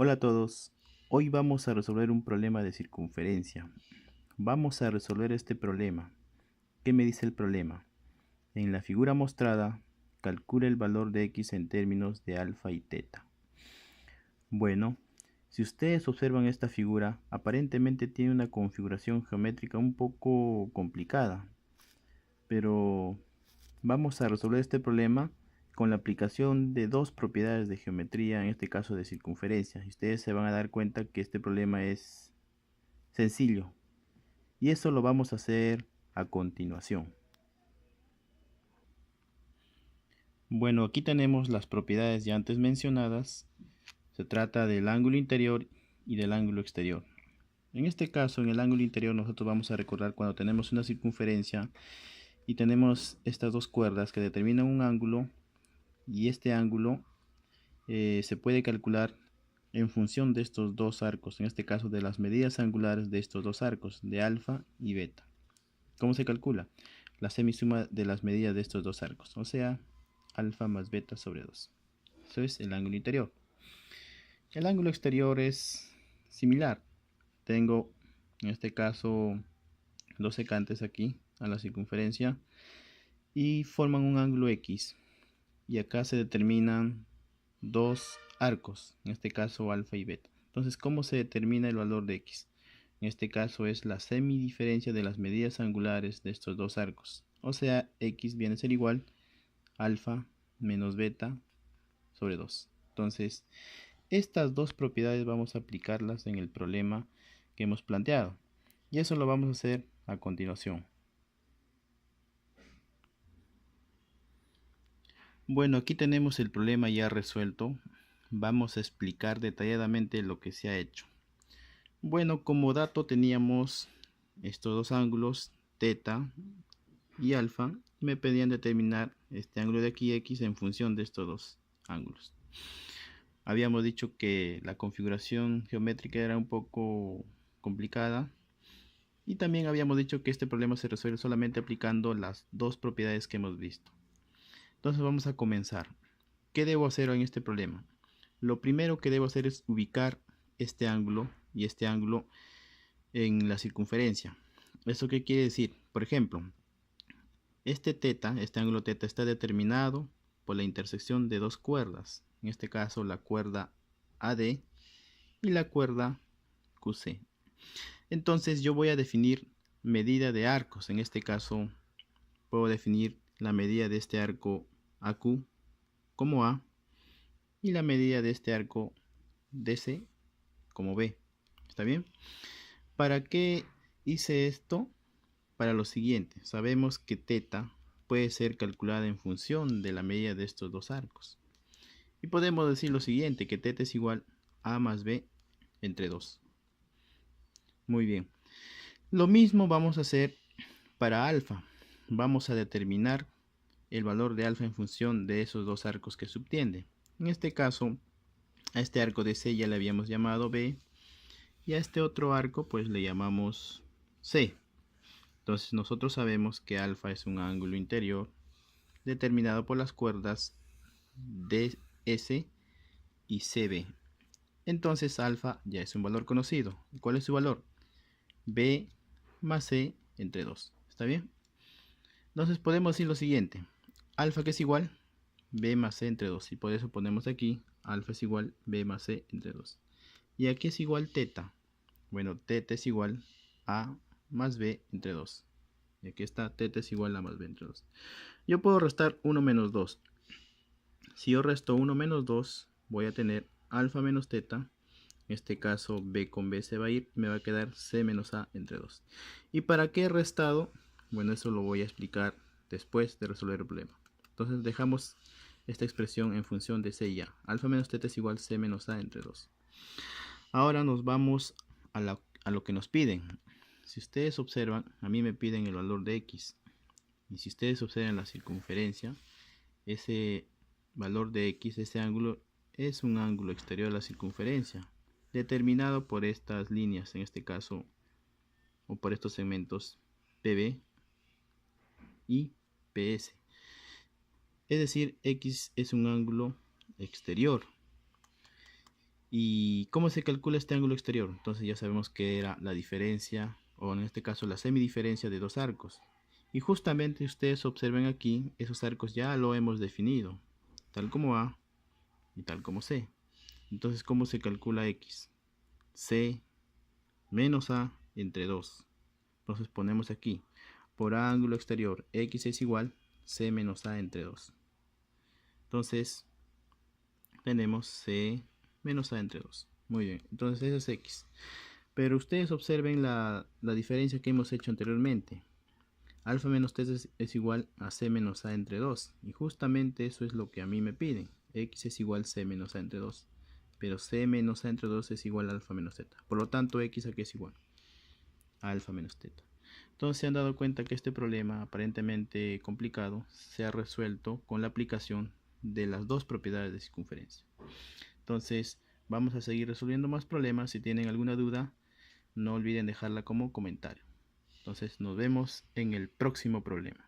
Hola a todos, hoy vamos a resolver un problema de circunferencia. Vamos a resolver este problema. ¿Qué me dice el problema? En la figura mostrada, calcula el valor de x en términos de alfa y teta. Bueno, si ustedes observan esta figura, aparentemente tiene una configuración geométrica un poco complicada, pero vamos a resolver este problema con la aplicación de dos propiedades de geometría, en este caso de circunferencia. Y ustedes se van a dar cuenta que este problema es sencillo. Y eso lo vamos a hacer a continuación. Bueno, aquí tenemos las propiedades ya antes mencionadas. Se trata del ángulo interior y del ángulo exterior. En este caso, en el ángulo interior, nosotros vamos a recordar cuando tenemos una circunferencia y tenemos estas dos cuerdas que determinan un ángulo, y este ángulo se puede calcular en función de estos dos arcos, en este caso de las medidas angulares de estos dos arcos, de alfa y beta. ¿Cómo se calcula? La semisuma de las medidas de estos dos arcos, o sea, alfa más beta sobre 2. Eso es el ángulo interior. El ángulo exterior es similar. Tengo, en este caso, dos secantes aquí a la circunferencia y forman un ángulo X. Y acá se determinan dos arcos, en este caso alfa y beta. Entonces, ¿cómo se determina el valor de X? En este caso es la semidiferencia de las medidas angulares de estos dos arcos. O sea, X viene a ser igual a alfa menos beta sobre 2. Entonces, estas dos propiedades vamos a aplicarlas en el problema que hemos planteado. Y eso lo vamos a hacer a continuación. Bueno, aquí tenemos el problema ya resuelto. Vamos a explicar detalladamente lo que se ha hecho. Bueno, como dato teníamos estos dos ángulos, teta y alfa. Me pedían determinar este ángulo de aquí, x, en función de estos dos ángulos. Habíamos dicho que la configuración geométrica era un poco complicada. Y también habíamos dicho que este problema se resuelve solamente aplicando las dos propiedades que hemos visto. Entonces vamos a comenzar. ¿Qué debo hacer en este problema? Lo primero que debo hacer es ubicar este ángulo y este ángulo en la circunferencia. ¿Esto qué quiere decir? Por ejemplo, este ángulo teta está determinado por la intersección de dos cuerdas. En este caso la cuerda AD y la cuerda QC. Entonces yo voy a definir medida de arcos. En este caso puedo definir la medida de este arco AQ como A y la medida de este arco DC como B. ¿Está bien? ¿Para qué hice esto? Para lo siguiente. Sabemos que teta puede ser calculada en función de la medida de estos dos arcos. Y podemos decir lo siguiente, que teta es igual a más B entre 2. Muy bien. Lo mismo vamos a hacer para alfa. Vamos a determinar el valor de alfa en función de esos dos arcos que subtiende. En este caso, a este arco de C ya le habíamos llamado B y a este otro arco pues le llamamos C. Entonces nosotros sabemos que alfa es un ángulo interior determinado por las cuerdas DS y CB. Entonces alfa ya es un valor conocido. ¿Cuál es su valor? B más C entre 2. ¿Está bien? Entonces podemos decir lo siguiente. Alfa que es igual B más C entre 2. Y por eso ponemos aquí alfa es igual B más C entre 2. Y aquí es igual teta. Bueno, teta es igual a más B entre 2. Y aquí está, teta es igual a más B entre 2. Yo puedo restar 1 menos 2. Si yo resto 1 menos 2, voy a tener alfa menos teta. En este caso, B con B se va a ir. Me va a quedar C menos A entre 2. ¿Y para qué he restado? Bueno, eso lo voy a explicar después de resolver el problema. Entonces dejamos esta expresión en función de C y A. Alfa menos teta es igual C menos A entre 2. Ahora nos vamos a lo que nos piden. Si ustedes observan, a mí me piden el valor de X. Y si ustedes observan la circunferencia, ese valor de X, ese ángulo, es un ángulo exterior a la circunferencia, determinado por estas líneas, en este caso, o por estos segmentos PB y PS. Es decir, X es un ángulo exterior. ¿Y cómo se calcula este ángulo exterior? Entonces ya sabemos que era la diferencia, o en este caso la semidiferencia de dos arcos. Y justamente ustedes observen aquí, esos arcos ya lo hemos definido, tal como A y tal como C. Entonces, ¿cómo se calcula X? C menos A entre 2. Entonces ponemos aquí, por ángulo exterior, X es igual C menos A entre 2. Entonces, tenemos C menos A entre 2. Muy bien, entonces eso es X. Pero ustedes observen la diferencia que hemos hecho anteriormente. Alfa menos t es igual a C menos A entre 2. Y justamente eso es lo que a mí me piden. X es igual a C menos A entre 2. Pero C menos A entre 2 es igual a alfa menos teta. Por lo tanto, X aquí es igual a alfa menos teta. Entonces se han dado cuenta que este problema aparentemente complicado se ha resuelto con la aplicación de las dos propiedades de circunferencia. Entonces vamos a seguir resolviendo más problemas. Si tienen alguna duda, no olviden dejarla como comentario. Entonces nos vemos en el próximo problema.